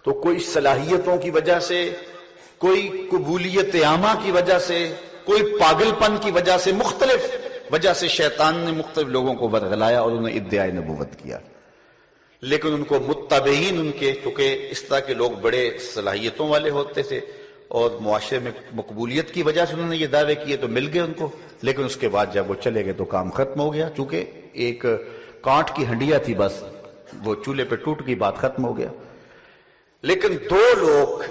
تو کوئی صلاحیتوں کی وجہ سے، کوئی قبولیت عامہ کی وجہ سے، کوئی پاگل پن کی وجہ سے، مختلف وجہ سے شیطان نے مختلف لوگوں کو ورغلایا اور انہیں ادعائے نبوت کیا. لیکن ان کو متبعین ان کے، چونکہ اس طرح کے لوگ بڑے صلاحیتوں والے ہوتے تھے اور معاشرے میں مقبولیت کی وجہ سے انہوں نے یہ دعوے کیے تو مل گئے ان کو. لیکن اس کے بعد جب وہ چلے گئے تو کام ختم ہو گیا، چونکہ ایک کانٹ کی ہنڈیا تھی، بس وہ چولہے پہ ٹوٹ گئی، بات ختم ہو گیا. لیکن دو لوگ،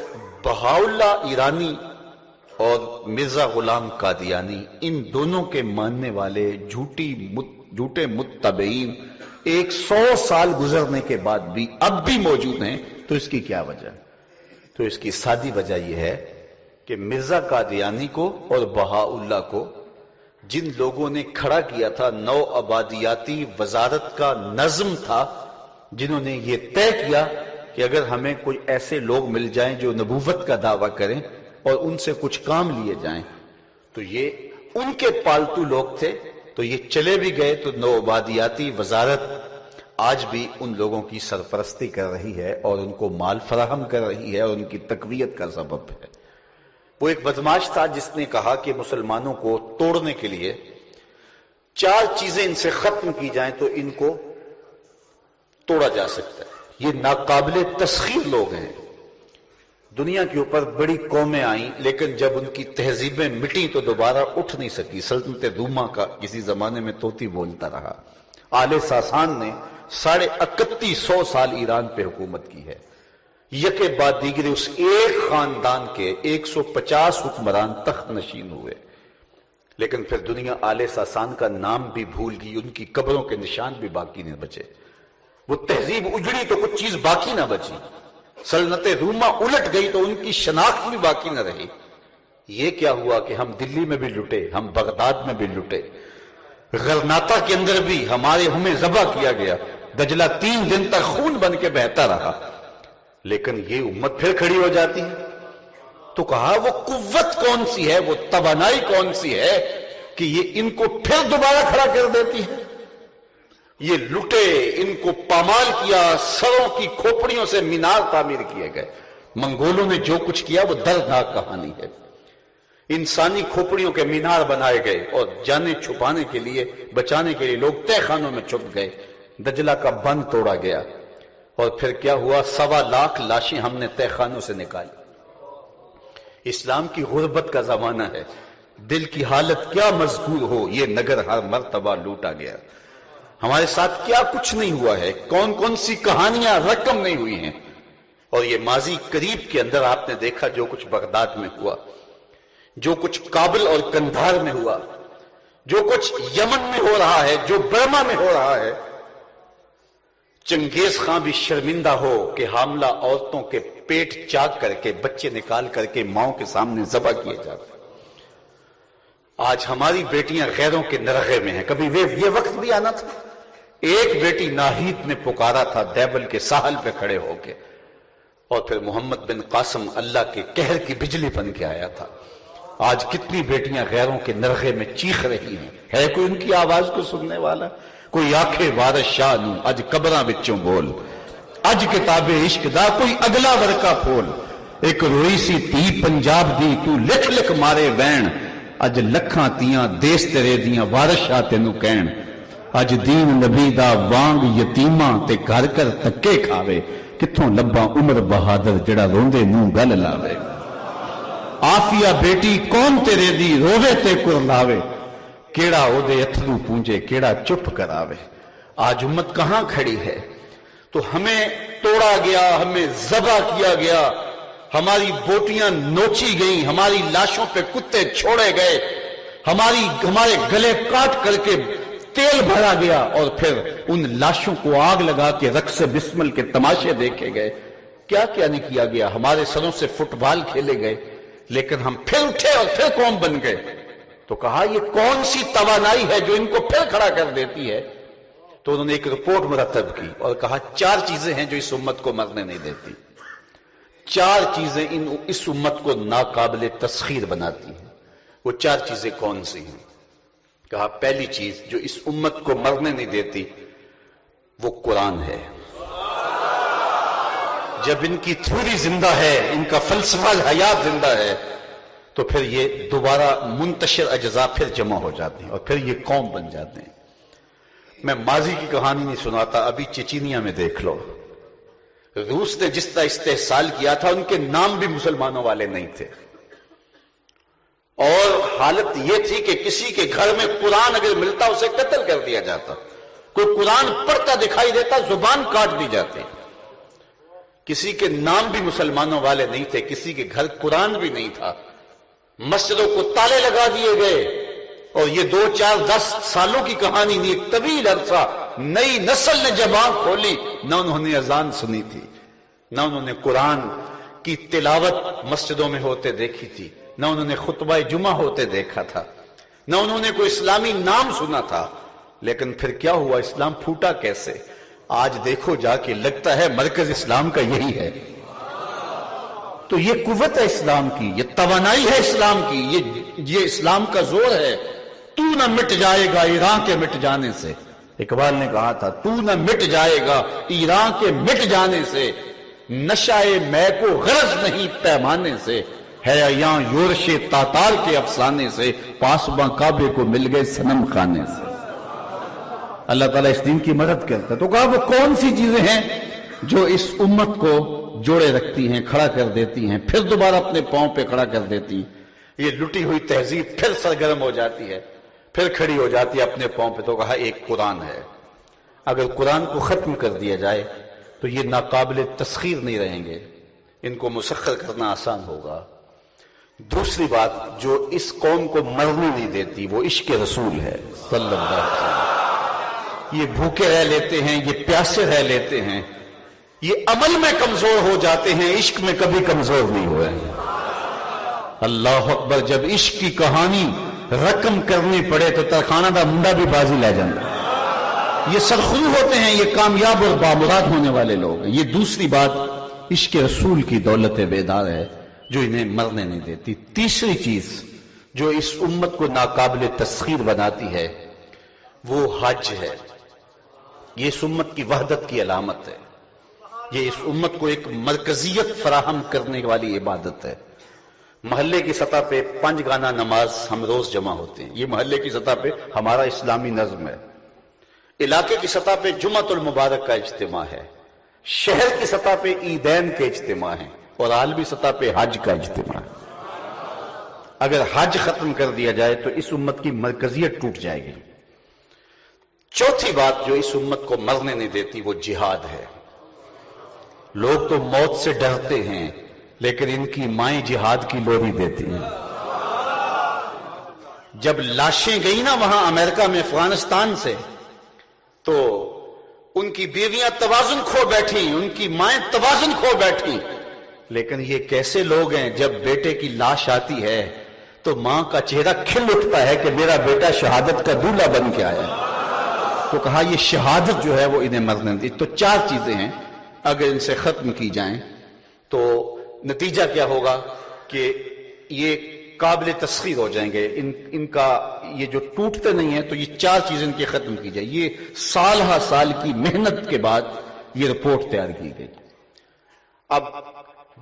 بہاؤاللہ ایرانی اور مرزا غلام قادیانی، ان دونوں کے ماننے والے جھوٹے متبعین 100 سال گزرنے کے بعد بھی اب بھی موجود ہیں. تو اس کی کیا وجہ؟ تو اس کی سادی وجہ یہ ہے کہ مرزا قادیانی کو اور بہاؤاللہ کو جن لوگوں نے کھڑا کیا تھا، نو آبادیاتی وزارت کا نظم تھا، جنہوں نے یہ طے کیا کہ اگر ہمیں کوئی ایسے لوگ مل جائیں جو نبوت کا دعویٰ کریں اور ان سے کچھ کام لیے جائیں، تو یہ ان کے پالتو لوگ تھے. تو یہ چلے بھی گئے تو نو آبادیاتی وزارت آج بھی ان لوگوں کی سرپرستی کر رہی ہے اور ان کو مال فراہم کر رہی ہے اور ان کی تقویت کا سبب ہے. وہ ایک بدماش تھا جس نے کہا کہ مسلمانوں کو توڑنے کے لیے 4 چیزیں ان سے ختم کی جائیں تو ان کو توڑا جا سکتا ہے. یہ ناقابل تسخیر لوگ ہیں. دنیا کے اوپر بڑی قومیں آئیں لیکن جب ان کی تہذیبیں مٹی تو دوبارہ اٹھ نہیں سکی. سلطنت روما کا کسی زمانے میں طوطی بولتا رہا. آل ساسان نے 3150 سال ایران پہ حکومت کی ہے. یکے بعد دیگرے اس ایک خاندان کے 150 حکمران تخت نشین ہوئے. لیکن پھر دنیا آل ساسان کا نام بھی بھول گئی، ان کی قبروں کے نشان بھی باقی نہیں بچے. وہ تہذیب اجڑی تو کچھ چیز باقی نہ بچی. سلطنت روما الٹ گئی تو ان کی شناخت بھی باقی نہ رہی. یہ کیا ہوا کہ ہم دلی میں بھی لٹے، ہم بغداد میں بھی لٹے، غرناطہ کے اندر بھی ہمیں ذبح کیا گیا. دجلہ 3 دن تک خون بن کے بہتا رہا. لیکن یہ امت پھر کھڑی ہو جاتی ہے. تو کہا وہ قوت کون سی ہے، وہ توانائی کون سی ہے کہ یہ ان کو پھر دوبارہ کھڑا کر دیتی ہے. یہ لٹے، ان کو پامال کیا، سروں کی کھوپڑیوں سے مینار تعمیر کیے گئے. منگولوں نے جو کچھ کیا وہ دردناک کہانی ہے. انسانی کھوپڑیوں کے مینار بنائے گئے اور جانیں چھپانے کے لیے، بچانے کے لیے لوگ تہہ خانوں میں چھپ گئے. دجلہ کا بند توڑا گیا اور پھر کیا ہوا، 1.25 لاکھ لاشیں ہم نے تہہ خانوں سے نکالی. اسلام کی غربت کا زمانہ ہے. دل کی حالت کیا مذکور ہو، یہ نگر ہر مرتبہ لوٹا گیا. ہمارے ساتھ کیا کچھ نہیں ہوا ہے، کون کون سی کہانیاں رقم نہیں ہوئی ہیں. اور یہ ماضی قریب کے اندر آپ نے دیکھا جو کچھ بغداد میں ہوا، جو کچھ کابل اور کندھار میں ہوا، جو کچھ یمن میں ہو رہا ہے، جو برما میں ہو رہا ہے. چنگیز خان بھی شرمندہ ہو کہ حاملہ عورتوں کے پیٹ چاک کر کے، بچے نکال کر کے ماؤں کے سامنے ذبح کیے جاتے. آج ہماری بیٹیاں غیروں کے نرغے میں ہیں. کبھی یہ وقت بھی آنا تھا. ایک بیٹی ناہید نے پکارا تھا دیبل کے ساحل پہ کھڑے ہو کے، اور پھر محمد بن قاسم اللہ کے قہر کی بجلی بن کے آیا تھا. آج کتنی بیٹیاں غیروں کے نرغے میں چیخ رہی ہیں. ہے کوئی ان کی آواز کو سننے والا؟ کوئی آنکھیں وارث شاہ نوں اج قبراں وچوں بول، اج کتاب عشق دا کوئی اگلا ورقہ پھول. ایک روئی سی تھی پنجاب دی تو لکھ لکھ مارے وین، اج لکھاں تیاں دیس تیرے دیاں وارث شاہ تینوں کہن. اج دین نبی دا وانگ یتیماں تے گھر کر تکے کھاوے، کتھوں لباں عمر بہادر جڑا روندے نوں گل لاوے. آفیہ بیٹی کون تیرے دی رووے تے کرلاوے، کیڑا او دے اتھرو پونجے کیڑا چپ کراوے. آج امت کہاں کھڑی ہے؟ تو ہمیں توڑا گیا، ہمیں ذبح کیا گیا، ہماری بوٹیاں نوچی گئیں، ہماری لاشوں پہ کتے چھوڑے گئے، ہمارے گلے کاٹ کر کے تیل بھرا گیا، اور پھر ان لاشوں کو آگ لگا کے رقص بسمل کے تماشے دیکھے گئے. کیا کیا نہیں کیا گیا. ہمارے سروں سے فٹ بال کھیلے گئے، لیکن ہم پھر اٹھے اور پھر قوم بن گئے. تو کہا یہ کون سی توانائی ہے جو ان کو پھر کھڑا کر دیتی ہے؟ تو انہوں نے ایک رپورٹ مرتب کی اور کہا 4 چیزیں ہیں جو اس امت کو مرنے نہیں دیتی. 4 چیزیں اس امت کو ناقابل تسخیر بناتی ہیں. وہ 4 چیزیں کون سی ہیں؟ کہا پہلی چیز جو اس امت کو مرنے نہیں دیتی وہ قرآن ہے. جب ان کی تھیوری زندہ ہے، ان کا فلسفہ حیات زندہ ہے، تو پھر یہ دوبارہ منتشر اجزاء پھر جمع ہو جاتے ہیں اور پھر یہ قوم بن جاتے ہیں۔ میں ماضی کی کہانی نہیں سناتا، ابھی چچینیا میں دیکھ لو، روس نے جس طرح استحصال کیا تھا، ان کے نام بھی مسلمانوں والے نہیں تھے، اور حالت یہ تھی کہ کسی کے گھر میں قرآن اگر ملتا اسے قتل کر دیا جاتا، کوئی قرآن پڑھتا دکھائی دیتا زبان کاٹ دی جاتی۔ کسی کے نام بھی مسلمانوں والے نہیں تھے، کسی کے گھر قرآن بھی نہیں تھا، مسجدوں کو تالے لگا دیے گئے، اور یہ 2 4 10 سالوں کی کہانی نہیں، ایک طویل عرصہ نئی نسل نے جب آنکھ کھولی، نہ انہوں نے اذان سنی تھی، نہ انہوں نے قرآن کی تلاوت مسجدوں میں ہوتے دیکھی تھی، نہ انہوں نے خطبہ جمعہ ہوتے دیکھا تھا، نہ انہوں نے کوئی اسلامی نام سنا تھا۔ لیکن پھر کیا ہوا؟ اسلام پھوٹا کیسے؟ آج دیکھو جا کے لگتا ہے مرکز اسلام کا یہی ہے۔ تو یہ قوت ہے اسلام کی، یہ توانائی ہے اسلام کی، یہ اسلام کا زور ہے۔ تو نہ مٹ جائے گا ایران کے مٹ جانے سے، اقبال نے کہا تھا، تو نہ مٹ جائے گا ایران کے مٹ جانے سے، نشائے میں کو غرض نہیں پیمانے سے، ہے یہاں یورش تاتار کے افسانے سے، پاسباں کعبے کو مل گئے صنم خانے سے۔ اللہ تعالیٰ اس دین کی مدد کرتا ہے۔ تو کہا وہ کون سی چیزیں ہیں جو اس امت کو جوڑے رکھتی ہیں، کھڑا کر دیتی ہیں، پھر دوبارہ اپنے پاؤں پہ کھڑا کر دیتی ہیں؟ یہ لٹی ہوئی تہذیب پھر سرگرم ہو جاتی ہے، پھر کھڑی ہو جاتی ہے اپنے پاؤں پہ۔ تو کہا ایک قرآن ہے، اگر قرآن کو ختم کر دیا جائے تو یہ ناقابل تسخیر نہیں رہیں گے، ان کو مسخر کرنا آسان ہوگا۔ دوسری بات جو اس قوم کو مرنے نہیں دیتی وہ عشق رسول ہے صلی اللہ علیہ وسلم۔ یہ بھوکے رہ لیتے ہیں، یہ پیاسے رہ لیتے ہیں، یہ عمل میں کمزور ہو جاتے ہیں، عشق میں کبھی کمزور نہیں ہوئے۔ اللہ اکبر! جب عشق کی کہانی رقم کرنی پڑے تو ترخانہ دا منڈا بھی بازی لے جانا۔ یہ سرخرو ہوتے ہیں، یہ کامیاب اور بامراد ہونے والے لوگ ہیں۔ یہ دوسری بات عشق رسول کی دولت بیدار ہے جو انہیں مرنے نہیں دیتی۔ تیسری چیز جو اس امت کو ناقابل تسخیر بناتی ہے وہ حج ہے۔ یہ اس امت کی وحدت کی علامت ہے، یہ اس امت کو ایک مرکزیت فراہم کرنے والی عبادت ہے۔ محلے کی سطح پہ 5 گانا نماز ہم روز جمع ہوتے ہیں، یہ محلے کی سطح پہ ہمارا اسلامی نظم ہے۔ علاقے کی سطح پہ جمعۃ المبارک کا اجتماع ہے، شہر کی سطح پہ عیدین کے اجتماع ہیں، اور عالمی سطح پہ حج کا اجتماع ہے۔ اگر حج ختم کر دیا جائے تو اس امت کی مرکزیت ٹوٹ جائے گی۔ چوتھی بات جو اس امت کو مرنے نہیں دیتی وہ جہاد ہے۔ لوگ تو موت سے ڈرتے ہیں لیکن ان کی مائیں جہاد کی لوری دیتی ہیں۔ جب لاشیں گئی نا وہاں امریکہ میں افغانستان سے، تو ان کی بیویاں توازن کھو بیٹھی، ان کی مائیں توازن کھو بیٹھی۔ لیکن یہ کیسے لوگ ہیں، جب بیٹے کی لاش آتی ہے تو ماں کا چہرہ کھل اٹھتا ہے کہ میرا بیٹا شہادت کا دولہا بن کے آیا۔ تو کہا یہ شہادت جو ہے وہ انہیں مرنے دی۔ تو 4 چیزیں ہیں، اگر ان سے ختم کی جائیں تو نتیجہ کیا ہوگا کہ یہ قابل تسخیر ہو جائیں گے، ان کا یہ جو ٹوٹتے نہیں ہیں، تو یہ 4 چیزیں ان کی ختم کی جائے۔ یہ سال ہا سال کی محنت کے بعد یہ رپورٹ تیار کی گئی۔ اب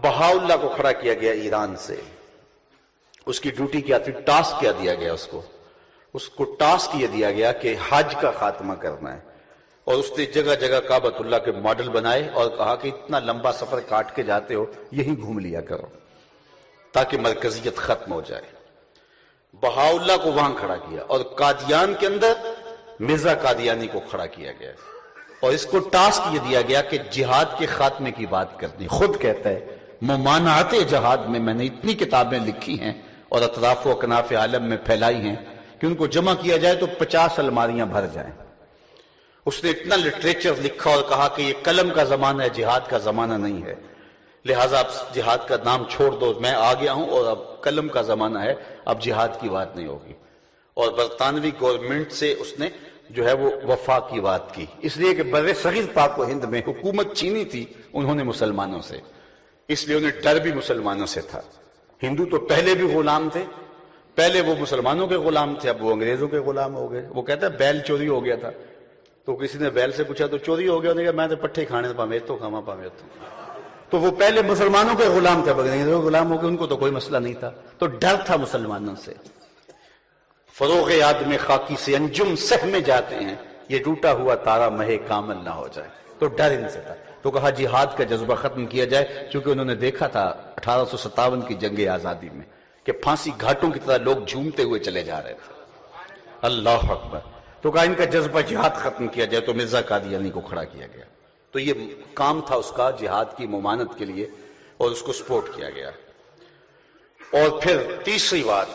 بہاؤاللہ کو کھڑا کیا گیا ایران سے، اس کی ڈیوٹی کیا تھی، ٹاسک کیا دیا گیا اس کو ٹاسک یہ دیا گیا کہ حج کا خاتمہ کرنا ہے، اور اس نے جگہ جگہ کعبۃ اللہ کے ماڈل بنائے اور کہا کہ اتنا لمبا سفر کاٹ کے جاتے ہو یہی گھوم لیا کرو تاکہ مرکزیت ختم ہو جائے۔ بہاؤاللہ کو وہاں کھڑا کیا، اور قادیان کے اندر مرزا قادیانی کو کھڑا کیا گیا، اور اس کو ٹاسک یہ دیا گیا کہ جہاد کے خاتمے کی بات کرنی۔ خود کہتا ہے ممانعت جہاد میں نے اتنی کتابیں لکھی ہیں اور اطراف و اکناف عالم میں پھیلائی ہیں کہ ان کو جمع کیا جائے تو 50 الماریاں بھر جائیں۔ اس نے اتنا لٹریچر لکھا اور کہا کہ یہ قلم کا زمانہ ہے، جہاد کا زمانہ نہیں ہے، لہٰذا اب جہاد کا نام چھوڑ دو، میں آ گیا ہوں اور اب قلم کا زمانہ ہے، اب جہاد کی بات نہیں ہوگی۔ اور برطانوی گورنمنٹ سے اس نے جو ہے وہ وفا کی بات کی، اس لیے کہ بر صغیر پاک و ہند میں حکومت چینی تھی انہوں نے مسلمانوں سے، اس لیے انہیں ڈر بھی مسلمانوں سے تھا۔ ہندو تو پہلے بھی غلام تھے، پہلے وہ مسلمانوں کے غلام تھے، اب وہ انگریزوں کے غلام ہو گئے۔ وہ کہتا ہے بیل چوری ہو گیا تھا، تو کسی نے بیل سے پوچھا تو چوری ہو گیا، انہوں نے کہا میں تو پٹھے کھانے پاویں تو کھاوا پاویں تو تو وہ پہلے مسلمانوں کے غلام تھے، غلام ہو کے ان کو تو کوئی مسئلہ نہیں تھا، تو ڈر تھا مسلمانوں سے۔ فروغ یاد میں خاکی سے انجم سہ میں جاتے ہیں، یہ ٹوٹا ہوا تارا مہے کامل نہ ہو جائے، تو ڈر ان سے تھا۔ تو کہا جہاد کا جذبہ ختم کیا جائے، چونکہ انہوں نے دیکھا تھا 1857 کی جنگ آزادی میں کہ پھانسی گھاٹوں کی طرح لوگ جھومتے ہوئے چلے جا رہے تھے۔ اللہ اکبر۔ تو کہا ان کا جذبہ جہاد ختم کیا جائے، تو مرزا قادیانی کو کھڑا کیا گیا۔ تو یہ کام تھا اس کا جہاد کی ممانعت کے لیے، اور اس کو سپورٹ کیا گیا۔ اور پھر تیسری بات،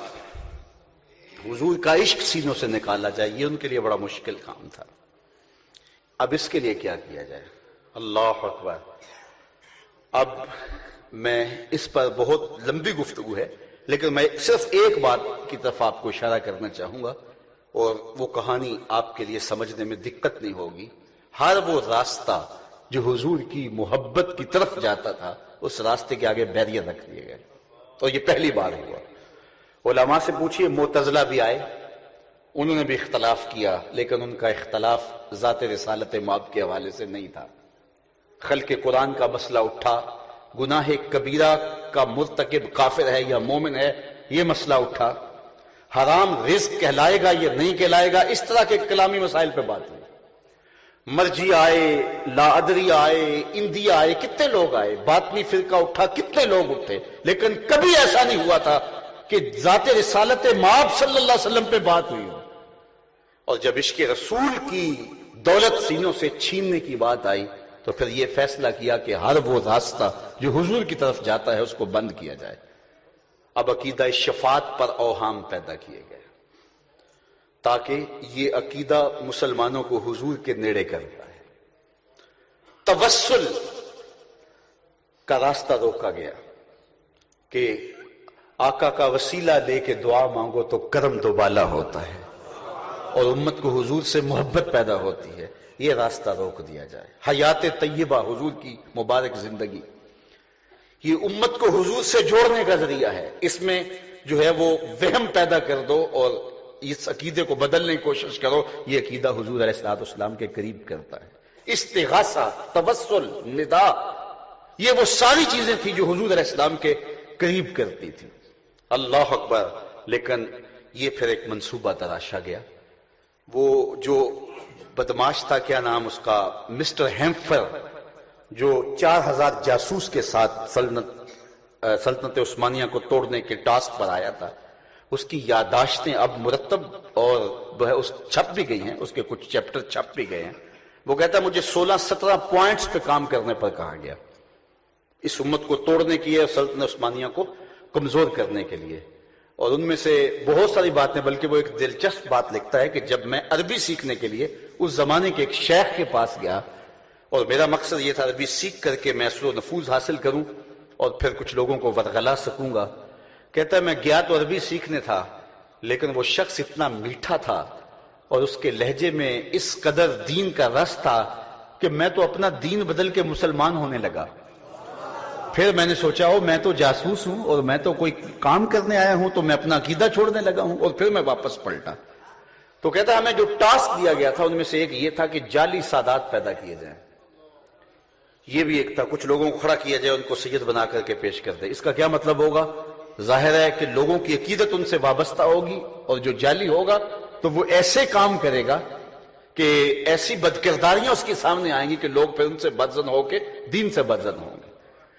حضور کا عشق سینوں سے نکالا جائے، یہ ان کے لیے بڑا مشکل کام تھا۔ اب اس کے لیے کیا کیا جائے؟ اللہ اکبر۔ اب میں اس پر بہت لمبی گفتگو ہے، لیکن میں صرف ایک بات کی طرف آپ کو اشارہ کرنا چاہوں گا، اور وہ کہانی آپ کے لیے سمجھنے میں دقت نہیں ہوگی۔ ہر وہ راستہ جو حضور کی محبت کی طرف جاتا تھا، اس راستے کے آگے بیریئر رکھ دیے گئے، اور یہ پہلی بار ہوا۔ علماء سے پوچھئے، معتزلہ بھی آئے، انہوں نے بھی اختلاف کیا، لیکن ان کا اختلاف ذات رسالت مآب کے حوالے سے نہیں تھا۔ خلق قرآن کا مسئلہ اٹھا، گناہ کبیرہ کا مرتکب کافر ہے یا مومن ہے، یہ مسئلہ اٹھا، حرام رزق کہلائے گا یا نہیں کہلائے گا، اس طرح کے کلامی مسائل پہ بات ہوئی۔ مرجی آئے، لا ادری آئے، اندیا آئے، کتنے لوگ آئے، باطنی فرقہ اٹھا، کتنے لوگ اٹھے، لیکن کبھی ایسا نہیں ہوا تھا کہ ذات رسالت مآب صلی اللہ علیہ وسلم پہ بات ہوئی ہو۔ اور جب عشق رسول کی دولت سینوں سے چھیننے کی بات آئی، تو پھر یہ فیصلہ کیا کہ ہر وہ راستہ جو حضور کی طرف جاتا ہے اس کو بند کیا جائے۔ اب عقیدہ شفاعت پر اوہام پیدا کیے گئے، تاکہ یہ عقیدہ مسلمانوں کو حضور کے نیڑے کرتا ہے۔ توسل کا راستہ روکا گیا کہ آقا کا وسیلہ لے کے دعا مانگو تو کرم دوبالا ہوتا ہے، اور امت کو حضور سے محبت پیدا ہوتی ہے، یہ راستہ روک دیا جائے۔ حیات طیبہ، حضور کی مبارک زندگی، یہ امت کو حضور سے جوڑنے کا ذریعہ ہے۔ اس میں جو ہے وہ وہم پیدا کر دو اور اس عقیدے کو بدلنے کی کوشش کرو، یہ عقیدہ حضور علیہ السلام کے قریب کرتا ہے۔ استغاثہ، توسل، ندا، یہ وہ ساری چیزیں تھیں جو حضور علیہ السلام کے قریب کرتی تھی۔ اللہ اکبر۔ لیکن یہ پھر ایک منصوبہ تراشا گیا۔ وہ جو بدماش تھا، کیا نام اس کا، مسٹر ہیمفر، جو 4000 جاسوس کے ساتھ سلطنت عثمانیہ کو توڑنے کے ٹاسک پر آیا تھا، اس کی یادداشتیں اب مرتب اور اس چھپ بھی گئی ہیں، اس کے کچھ چیپٹر چھپ بھی گئے ہیں۔ وہ کہتا ہے مجھے 16-17 پوائنٹس پہ کام کرنے پر کہا گیا، اس امت کو توڑنے کی ہے، سلطنت عثمانیہ کو کمزور کرنے کے لیے۔ اور ان میں سے بہت ساری باتیں، بلکہ وہ ایک دلچسپ بات لکھتا ہے کہ جب میں عربی سیکھنے کے لیے اس زمانے کے ایک شیخ کے پاس گیا، اور میرا مقصد یہ تھا عربی سیکھ کر کے میں اثر و نفوذ حاصل کروں اور پھر کچھ لوگوں کو ورغلا سکوں گا، کہتا ہے میں گیا تو عربی سیکھنے تھا، لیکن وہ شخص اتنا میٹھا تھا اور اس کے لہجے میں اس قدر دین کا رس تھا کہ میں تو اپنا دین بدل کے مسلمان ہونے لگا۔ پھر میں نے سوچا میں تو جاسوس ہوں اور میں تو کوئی کام کرنے آیا ہوں، تو میں اپنا عقیدہ چھوڑنے لگا ہوں، اور پھر میں واپس پلٹا۔ تو کہتا ہے ہمیں جو ٹاسک دیا گیا تھا ان میں سے ایک یہ تھا کہ جعلی سادات پیدا کیے جائیں۔ یہ بھی ایک تھا، کچھ لوگوں کو کھڑا کیا جائے، ان کو سید بنا کر کے پیش کر دے۔ اس کا کیا مطلب ہوگا؟ ظاہر ہے کہ لوگوں کی عقیدت ان سے وابستہ ہوگی، اور جو جعلی ہوگا تو وہ ایسے کام کرے گا کہ ایسی بدکرداریاں اس کے سامنے آئیں گی کہ لوگ پھر ان سے بدزن ہو کے دین سے بدزن ہوں گے۔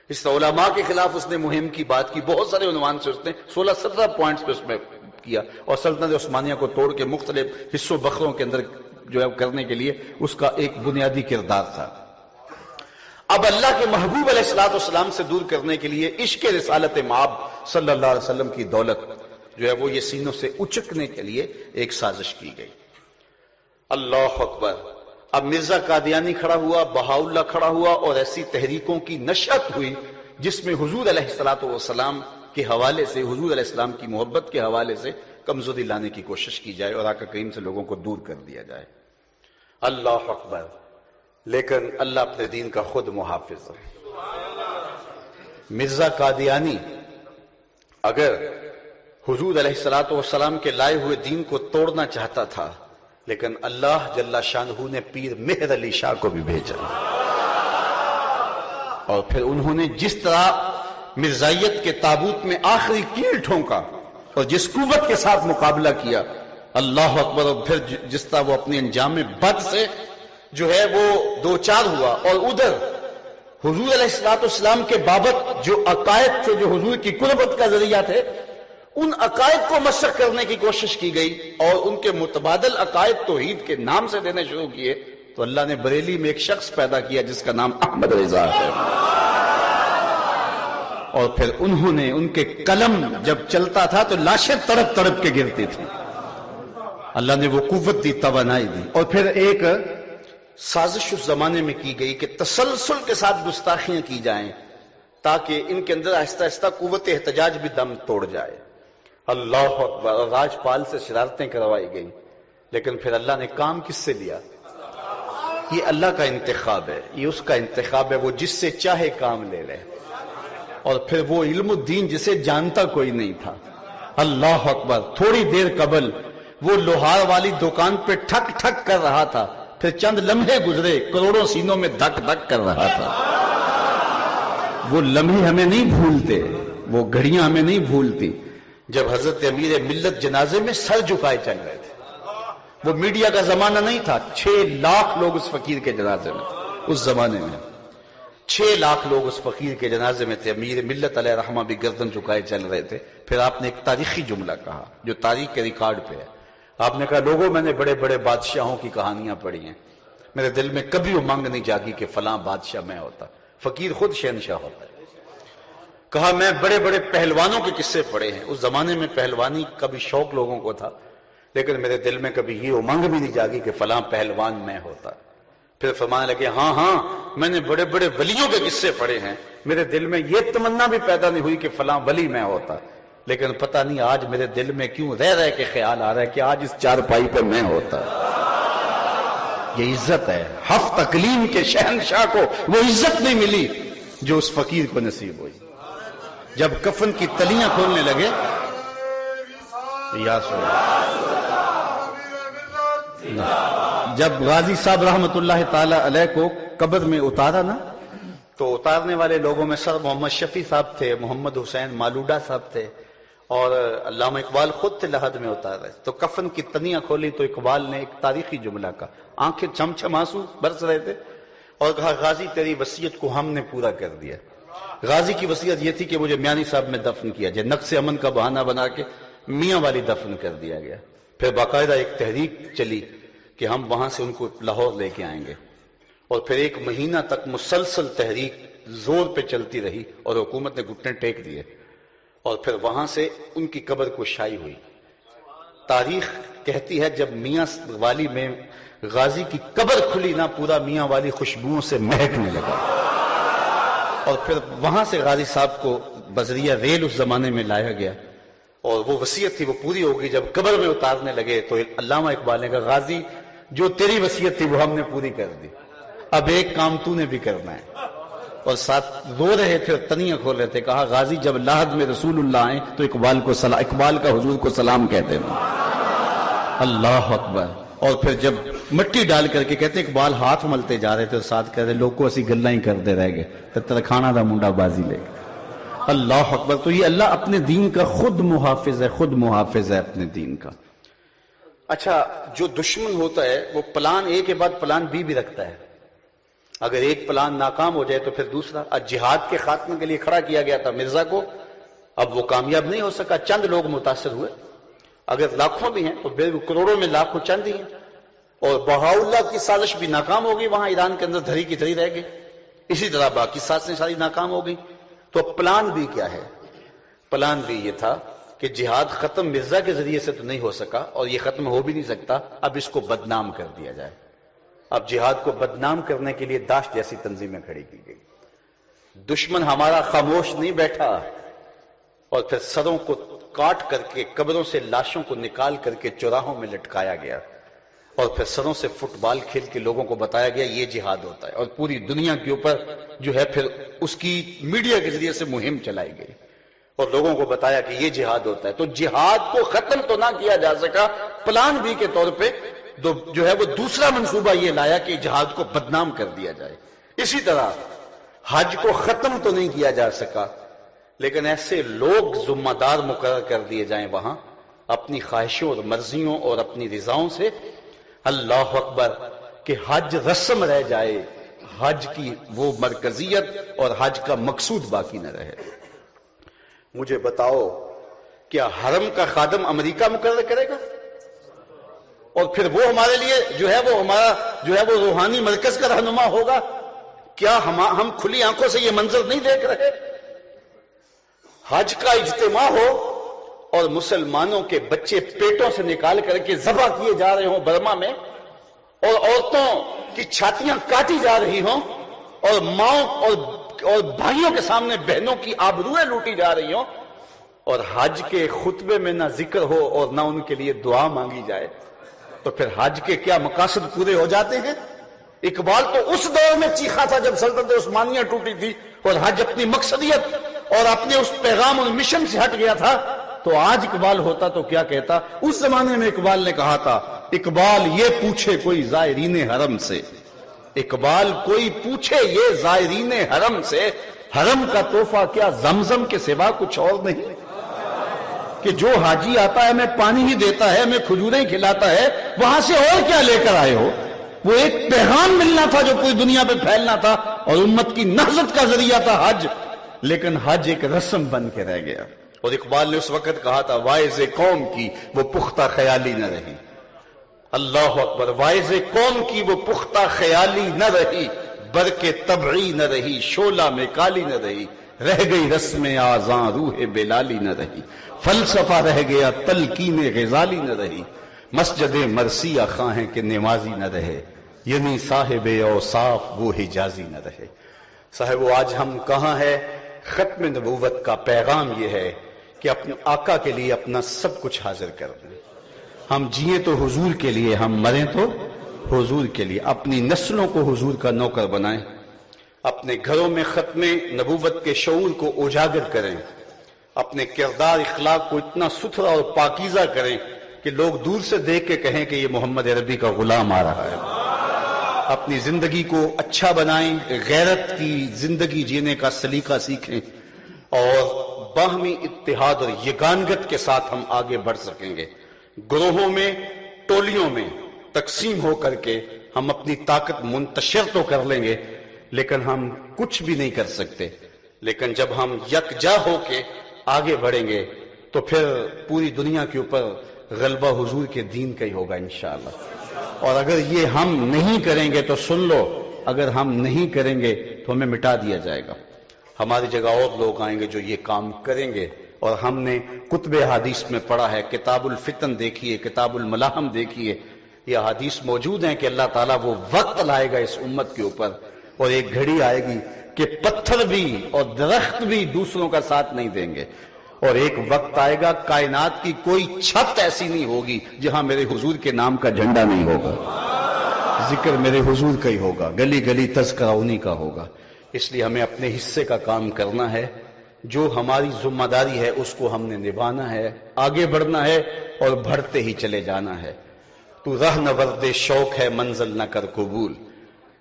اس علماء کے خلاف اس نے مہم کی بات کی، بہت سارے عنوان سے اس نے 16-17 پوائنٹس پہ اس میں کیا، اور سلطنت عثمانیہ کو توڑ کے مختلف حصوں بخروں کے اندر جو ہے کرنے کے لیے اس کا ایک بنیادی کردار تھا۔ اب اللہ کے محبوب علیہ الصلوۃ والسلام سے دور کرنے کے لیے عشق رسالت مآب صلی اللہ علیہ وسلم کی دولت جو ہے وہ یہ سینوں سے اچکنے کے لیے ایک سازش کی گئی۔ اللہ اکبر۔ اب مرزا قادیانی کھڑا ہوا، بہاؤاللہ کھڑا ہوا، اور ایسی تحریکوں کی نشأت ہوئی جس میں حضور علیہ الصلوۃ والسلام کے حوالے سے، حضور علیہ السلام کی محبت کے حوالے سے کمزوری لانے کی کوشش کی جائے اور آقا کریم سے لوگوں کو دور کر دیا جائے۔ اللہ اکبر۔ لیکن اللہ اپنے دین کا خود محافظ ہے۔ مرزا قادیانی اگر حضور علیہ الصلوۃ والسلام کے لائے ہوئے دین کو توڑنا چاہتا تھا، لیکن اللہ جل شانہ نے پیر مہر علی شاہ کو بھی بھیجا، اور پھر انہوں نے جس طرح مرزائیت کے تابوت میں آخری کیل ٹھونکا اور جس قوت کے ساتھ مقابلہ کیا، اللہ اکبر، اور پھر جس طرح وہ اپنے انجام بد سے جو ہے وہ دوچار ہوا، اور ادھر حضور علیہ السلام کے بابت جو عقائد تھے، جو حضور کی قربت کا ذریعہ تھے، ان عقائد کو مشق کرنے کی کوشش کی گئی اور ان کے متبادل عقائد توحید کے نام سے دینے شروع کیے، تو اللہ نے بریلی میں ایک شخص پیدا کیا جس کا نام احمد رضا ہے، اور پھر انہوں نے، ان کے قلم جب چلتا تھا تو لاشیں تڑپ تڑپ کے گرتی تھی، اللہ نے وہ قوت دی، توانائی دی۔ اور پھر ایک سازش اس زمانے میں کی گئی کہ تسلسل کے ساتھ گستاخیاں کی جائیں تاکہ ان کے اندر آہستہ آہستہ قوت احتجاج بھی دم توڑ جائے۔ اللہ اکبر، راجپال سے شرارتیں کروائی گئی، لیکن پھر اللہ نے کام کس سے لیا؟ یہ اللہ کا انتخاب ہے، یہ اس کا انتخاب ہے، وہ جس سے چاہے کام لے لے۔ اور پھر وہ علم الدین جسے جانتا کوئی نہیں تھا، اللہ اکبر، تھوڑی دیر قبل وہ لوہار والی دکان پہ ٹھک ٹھک کر رہا تھا، پھر چند لمحے گزرے کروڑوں سینوں میں دھک دھک کر رہا تھا۔ وہ لمحے ہمیں نہیں بھولتے، وہ گھڑیاں ہمیں نہیں بھولتی جب حضرت امیر ملت جنازے میں سر جھکائے چل رہے تھے۔ وہ میڈیا کا زمانہ نہیں تھا، 6 لاکھ لوگ اس فقیر کے جنازے میں، اس زمانے میں 6 لاکھ لوگ اس فقیر کے جنازے میں تھے، امیر ملت علیہ رحمہ بھی گردن جھکائے چل رہے تھے۔ پھر آپ نے ایک تاریخی جملہ کہا جو تاریخ کے ریکارڈ پہ ہے، آپ نے کہا لوگوں، میں نے بڑے بڑے بادشاہوں کی کہانیاں پڑھی ہیں، میرے دل میں کبھی امنگ نہیں جاگی کہ فلاں بادشاہ میں ہوتا، فقیر خود شہنشاہ ہوتا ہے۔ کہا میں بڑے بڑے پہلوانوں کے قصے پڑھے ہیں، اس زمانے میں پہلوانی کا بھی شوق لوگوں کو تھا، لیکن میرے دل میں کبھی یہ امنگ بھی نہیں جاگی کہ فلاں پہلوان میں ہوتا۔ پھر فرمانے لگے ہاں ہاں، میں نے بڑے بڑے ولیوں کے قصے پڑھے ہیں، میرے دل میں یہ تمنا بھی پیدا نہیں ہوئی کہ فلاں ولی میں ہوتا، لیکن پتہ نہیں آج میرے دل میں کیوں رہ رہ کے خیال آ رہا ہے کہ آج اس چارپائی پہ میں ہوتا۔ یہ عزت ہے، ہفت اقلیم کے شہنشاہ کو وہ عزت نہیں ملی جو اس فقیر کو نصیب ہوئی۔ جب کفن کی تلیاں کھولنے لگے، یا جب غازی صاحب رحمت اللہ تعالی علیہ کو قبر میں اتارا نا، تو اتارنے والے لوگوں میں سر محمد شفیع صاحب تھے، محمد حسین مالوڈا صاحب تھے، اور علامہ اقبال خود تھے لحد میں اتار رہے۔ تو کفن کی تنیاں کھولی تو اقبال نے ایک تاریخی جملہ کہا، آنکھیں چھم چھم آنسو برس رہے تھے، اور کہا غازی تیری وصیت کو ہم نے پورا کر دیا۔ غازی کی وصیت یہ تھی کہ مجھے میانی صاحب میں دفن کیا جائے، نقص امن کا بہانہ بنا کے میاں والی دفن کر دیا گیا۔ پھر باقاعدہ ایک تحریک چلی کہ ہم وہاں سے ان کو لاہور لے کے آئیں گے، اور پھر 1 مہینہ تک مسلسل تحریک زور پہ چلتی رہی اور حکومت نے گھٹنے ٹیک دیے، اور پھر وہاں سے ان کی قبر کشائی ہوئی۔ تاریخ کہتی ہے جب میاں والی میں غازی کی قبر کھلی نا، پورا میاں والی خوشبوؤں سے مہکنے لگا، اور پھر وہاں سے غازی صاحب کو بذریعہ ریل اس زمانے میں لایا گیا، اور وہ وصیت تھی وہ پوری ہوگی۔ جب قبر میں اتارنے لگے تو علامہ اقبال نے کہا غازی جو تیری وصیت تھی وہ ہم نے پوری کر دی، اب ایک کام تو نے بھی کرنا ہے۔ اور ساتھ رو رہے تھے اور تنیاں کھول رہے تھے، کہا غازی جب لاحد میں رسول اللہ آئے تو اقبال کا حضور کو سلام کہتے ہیں، اللہ اکبر۔ اور پھر جب مٹی ڈال کر کے کہتے ہیں اقبال ہاتھ ملتے جا رہے تھے اور ساتھ کہہ رہے لوگ کو اسی گلیں ہی کرتے رہ گئے تو ترکھانا دا منڈا بازی لے گئے، اللہ اکبر۔ تو یہ اللہ اپنے دین کا خود محافظ ہے، خود محافظ ہے اپنے دین کا۔ اچھا، جو دشمن ہوتا ہے وہ پلان اے کے بعد پلان بی بھی رکھتا ہے، اگر ایک پلان ناکام ہو جائے تو پھر دوسرا۔ جہاد کے خاتمے کے لیے کھڑا کیا گیا تھا مرزا کو، اب وہ کامیاب نہیں ہو سکا، چند لوگ متاثر ہوئے، اگر لاکھوں بھی ہیں تو کروڑوں میں لاکھوں چند ہی ہیں، اور بہاؤلہ کی سازش بھی ناکام ہو گئی، وہاں ایران کے اندر دھری کی دھری رہ گئی، اسی طرح باقی سازشیں ساری ناکام ہو گئی۔ تو پلان بھی کیا ہے؟ پلان بھی یہ تھا کہ جہاد ختم مرزا کے ذریعے سے تو نہیں ہو سکا اور یہ ختم ہو بھی نہیں سکتا، اب اس کو بدنام کر دیا جائے۔ اب جہاد کو بدنام کرنے کے لیے داعش جیسی تنظیمیں کھڑی کی گئی۔ دشمن ہمارا خاموش نہیں بیٹھا، اور پھر سروں کو کاٹ کر کے قبروں سے لاشوں کو نکال کر کے چوراہوں میں لٹکایا گیا، اور پھر سروں سے فٹ بال کھیل کے لوگوں کو بتایا گیا یہ جہاد ہوتا ہے، اور پوری دنیا کے اوپر جو ہے پھر اس کی میڈیا کے ذریعے سے مہم چلائی گئی اور لوگوں کو بتایا کہ یہ جہاد ہوتا ہے۔ تو جہاد کو ختم تو نہ کیا جا سکا، پلان بی کے طور پہ جو ہے وہ دوسرا منصوبہ یہ لایا کہ جہاد کو بدنام کر دیا جائے۔ اسی طرح حج کو ختم تو نہیں کیا جا سکا، لیکن ایسے لوگ ذمہ دار مقرر کر دیے جائیں وہاں اپنی خواہشوں اور مرضیوں اور اپنی رضاؤں سے، اللہ اکبر، کہ حج رسم رہ جائے، حج کی وہ مرکزیت اور حج کا مقصود باقی نہ رہے۔ مجھے بتاؤ، کیا حرم کا خادم امریکہ مقرر کرے گا؟ اور پھر وہ ہمارے لیے وہ ہمارا وہ روحانی مرکز کا رہنما ہوگا؟ کیا ہم کھلی آنکھوں سے یہ منظر نہیں دیکھ رہے؟ حج کا اجتماع ہو اور مسلمانوں کے بچے پیٹوں سے نکال کر کے ذبح کیے جا رہے ہوں برما میں، اور عورتوں کی چھاتیاں کاٹی جا رہی ہوں، اور ماؤں اور بھائیوں کے سامنے بہنوں کی آبروئیں لوٹی جا رہی ہوں، اور حج کے خطبے میں نہ ذکر ہو اور نہ ان کے لیے دعا مانگی جائے، تو پھر حج کے کیا مقاصد پورے ہو جاتے ہیں؟ اقبال تو اس دور میں چیخا تھا جب سلطنت عثمانیہ ٹوٹی تھی اور حج اپنی مقصدیت اور اپنے اس پیغام اور مشن سے ہٹ گیا تھا، تو آج اقبال ہوتا تو کیا کہتا؟ اس زمانے میں اقبال نے کہا تھا، اقبال یہ پوچھے کوئی زائرین حرم سے، اقبال کوئی پوچھے یہ زائرین حرم سے، حرم کا تحفہ کیا زمزم کے سوا کچھ اور نہیں؟ کہ جو حاجی آتا ہے میں پانی ہی دیتا ہے، میں کھجوریں کھلاتا ہے، وہاں سے اور کیا لے کر آئے ہو؟ وہ ایک پیغام ملنا تھا جو پوری دنیا پہ پھیلنا تھا، اور امت کی نہضت کا ذریعہ تھا حج، لیکن حج ایک رسم بن کے رہ گیا۔ اور اقبال نے اس وقت کہا تھا، واعظ قوم کی وہ پختہ خیالی نہ رہی، اللہ اکبر، واعظ قوم کی وہ پختہ خیالی نہ رہی، برق طبعی نہ رہی، شعلہ میں کالی نہ رہی، رہ گئی رسم آذاں روح بلالی نہ رہی، فلسفہ رہ گیا تلقین غزالی نہ رہی، مسجد مرثیہ خواہیں کہ نمازی نہ رہے، یعنی صاحب اوصاف وہ حجازی نہ رہے۔ صاحب آج ہم کہاں ہے؟ ختم نبوت کا پیغام یہ ہے کہ اپنے آقا کے لیے اپنا سب کچھ حاضر کر دیں۔ ہم جیے تو حضور کے لیے، ہم مریں تو حضور کے لیے، اپنی نسلوں کو حضور کا نوکر بنائیں، اپنے گھروں میں ختم نبوت کے شعور کو اجاگر کریں، اپنے کردار اخلاق کو اتنا ستھرا اور پاکیزہ کریں کہ لوگ دور سے دیکھ کے کہیں کہ یہ محمد عربی کا غلام آ رہا ہے۔ اپنی زندگی کو اچھا بنائیں، غیرت کی زندگی جینے کا سلیقہ سیکھیں، اور باہمی اتحاد اور یگانگت کے ساتھ ہم آگے بڑھ سکیں گے۔ گروہوں میں، ٹولیوں میں تقسیم ہو کر کے ہم اپنی طاقت منتشر تو کر لیں گے، لیکن ہم کچھ بھی نہیں کر سکتے۔ لیکن جب ہم یکجا ہو کے آگے بڑھیں گے تو پھر پوری دنیا کے اوپر غلبہ حضور کے دین کا ہی ہوگا انشاءاللہ۔ اور اگر یہ ہم نہیں کریں گے تو سن لو، اگر ہم نہیں کریں گے تو ہمیں مٹا دیا جائے گا، ہماری جگہ اور لوگ آئیں گے جو یہ کام کریں گے۔ اور ہم نے کتب حدیث میں پڑھا ہے، کتاب الفتن دیکھیے، کتاب الملاحم دیکھیے، یہ حدیث موجود ہیں کہ اللہ تعالیٰ وہ وقت لائے گا اس امت کے اوپر، اور ایک گھڑی آئے گی کہ پتھر بھی اور درخت بھی دوسروں کا ساتھ نہیں دیں گے، اور ایک وقت آئے گا کائنات کی کوئی چھت ایسی نہیں ہوگی جہاں میرے حضور کے نام کا جھنڈا نہیں ہوگا، ذکر میرے حضور کا ہی ہوگا، گلی گلی تذکرہ انہی کا ہوگا۔ اس لیے ہمیں اپنے حصے کا کام کرنا ہے، جو ہماری ذمہ داری ہے اس کو ہم نے نبھانا ہے، آگے بڑھنا ہے اور بڑھتے ہی چلے جانا ہے۔ تو رہ نہ ورد شوق ہے منزل نہ کر قبول،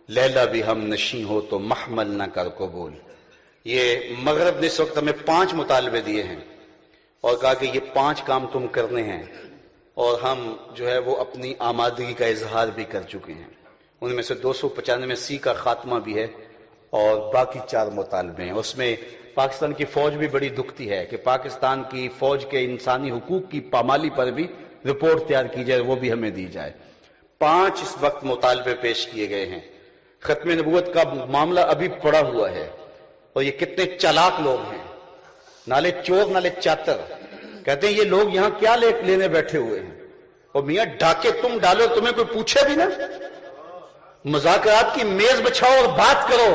لیلا بھی ہم نشیں ہو تو محمل نہ کر قبول۔ یہ مغرب نے اس وقت ہمیں 5 مطالبے دیے ہیں اور کہا کہ یہ 5 کام تم کرنے ہیں، اور ہم وہ اپنی آمادگی کا اظہار بھی کر چکے ہیں۔ ان میں سے 295 کا خاتمہ بھی ہے اور باقی 4 مطالبے ہیں۔ اس میں پاکستان کی فوج بھی بڑی دکھتی ہے کہ پاکستان کی فوج کے انسانی حقوق کی پامالی پر بھی رپورٹ تیار کی جائے، وہ بھی ہمیں دی جائے۔ 5 اس وقت مطالبے پیش کیے گئے ہیں۔ ختم نبوت کا معاملہ ابھی پڑا ہوا ہے، اور یہ کتنے چالاک لوگ ہیں، نالے چور نالے چاتر، کہتے ہیں یہ لوگ یہاں کیا لینے بیٹھے ہوئے ہیں، اور میاں ڈاکے تم ڈالو، تمہیں کوئی پوچھے بھی نہ، مذاکرات کی میز بچھاؤ اور بات کرو،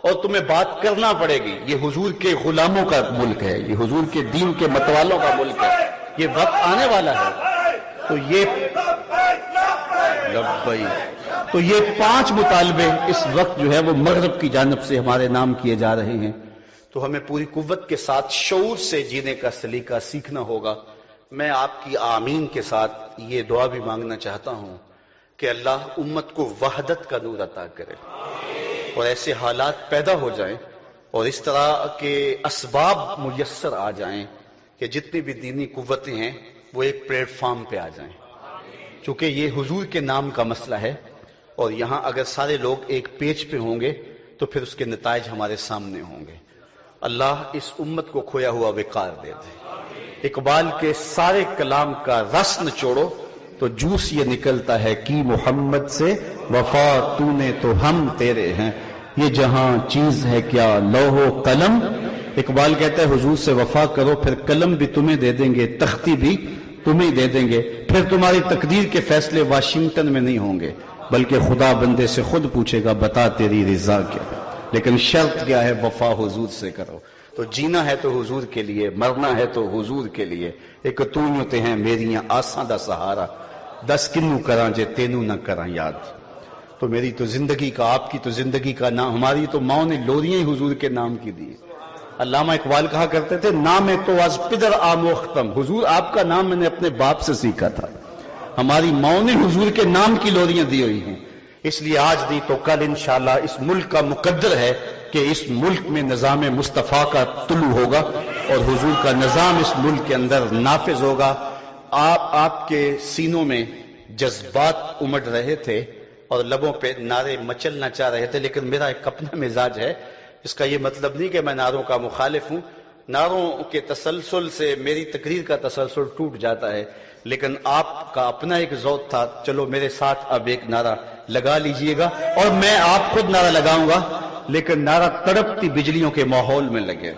اور تمہیں بات کرنا پڑے گی۔ یہ حضور کے غلاموں کا ملک ہے، یہ حضور کے دین کے متوالوں کا ملک ہے، یہ وقت آنے والا ہے۔ تو یہ 5 مطالبے اس وقت وہ مغرب کی جانب سے ہمارے نام کیے جا رہے ہیں، تو ہمیں پوری قوت کے ساتھ شعور سے جینے کا سلیقہ سیکھنا ہوگا۔ میں آپ کی آمین کے ساتھ یہ دعا بھی مانگنا چاہتا ہوں کہ اللہ امت کو وحدت کا نور عطا کرے، اور ایسے حالات پیدا ہو جائیں اور اس طرح کے اسباب میسر آ جائیں کہ جتنی بھی دینی قوتیں ہیں وہ ایک پلیٹ فارم پہ آ جائیں. چونکہ یہ حضور کے نام کا مسئلہ ہے اور یہاں اگر سارے لوگ ایک پیج پہ ہوں گے تو پھر اس کے نتائج ہمارے سامنے ہوں گے. اللہ اس امت کو کھویا ہوا وقار دے دے. اقبال کے سارے کلام کا رس نچوڑو تو جوس یہ نکلتا ہے کہ محمد سے وفا تو نے تو ہم تیرے ہیں. یہ جہاں چیز ہے کیا لوح و قلم. اقبال کہتا ہے حضور سے وفا کرو پھر قلم بھی تمہیں دے دیں گے, تختی بھی تمہیں دے دیں گے. پھر تمہاری تقدیر کے فیصلے واشنگٹن میں نہیں ہوں گے بلکہ خدا بندے سے خود پوچھے گا بتا تیری رضا کیا. لیکن شرط کیا ہے؟ وفا حضور سے کرو. تو جینا ہے تو حضور کے لیے, مرنا ہے تو حضور کے لیے. ایک تو تے ہیں میریاں آساں دا سہارا, 10 کنوں کراں جے تینوں نہ کراں یاد. تو میری تو زندگی کا, آپ کی تو زندگی کا نام, ہماری تو ماں نے لوریاں ہی حضور کے نام کی دی. علامہ اقبال کہا کرتے تھے نام تو از پدر آموختم, حضور آپ کا نام میں نے اپنے باپ سے سیکھا تھا. ہماری ماں نے حضور کے نام کی لوریاں دی ہوئی ہیں. اس لیے آج نہیں تو کل انشاءاللہ اس ملک کا مقدر ہے کہ اس ملک میں نظام مصطفیٰ کا طلوع ہوگا اور حضور کا نظام اس ملک کے اندر نافذ ہوگا. آپ کے سینوں میں جذبات امڑ رہے تھے اور لبوں پہ نعرے مچلنا چاہ رہے تھے, لیکن میرا ایک اپنا مزاج ہے. اس کا یہ مطلب نہیں کہ میں نعروں کا مخالف ہوں. نعروں کے تسلسل سے میری تقریر کا تسلسل ٹوٹ جاتا ہے, لیکن آپ کا اپنا ایک ذوق تھا. چلو میرے ساتھ اب ایک نعرہ لگا لیجئے گا اور میں آپ خود نعرہ لگاؤں گا, لیکن نعرہ تڑپتی بجلیوں کے ماحول میں لگے.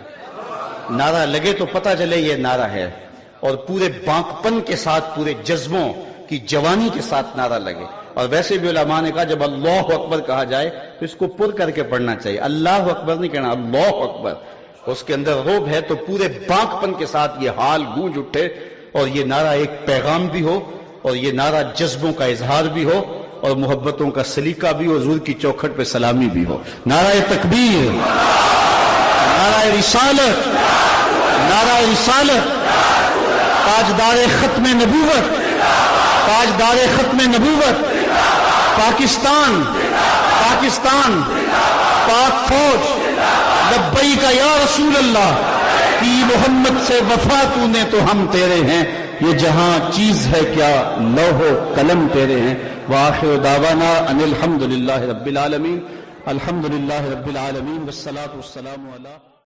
نعرہ لگے تو پتہ چلے یہ نعرہ ہے, اور پورے بانکپن کے ساتھ, پورے جذبوں کی جوانی کے ساتھ نعرہ لگے. اور ویسے بھی علماء نے کہا جب اللہ اکبر کہا جائے تو اس کو پر کر کے پڑھنا چاہیے. اللہ اکبر نہیں کہنا, اللہ اکبر. اس کے اندر روب ہے تو پورے بانکپن کے ساتھ یہ حال گونج اٹھے اور یہ نعرہ ایک پیغام بھی ہو اور یہ نعرہ جذبوں کا اظہار بھی ہو اور محبتوں کا سلیقہ بھی ہو, حضور کی چوکھٹ پہ سلامی بھی ہو. نعرہ تکبیر, نعرہ رسالت, نعرہ رسالت. تاجدار ختم نبوت, تاجدار ختم نبوت. پاکستان, پاکستان, پاک فوج. لبیک یا رسول اللہ, کی محمد سے وفا تو نے تو ہم تیرے ہیں. یہ جہاں چیز ہے کیا لوح و قلم تیرے ہیں. وآخر دعوانا ان الحمدللہ رب العالمین. الحمدللہ رب العالمین والصلاة والسلام علی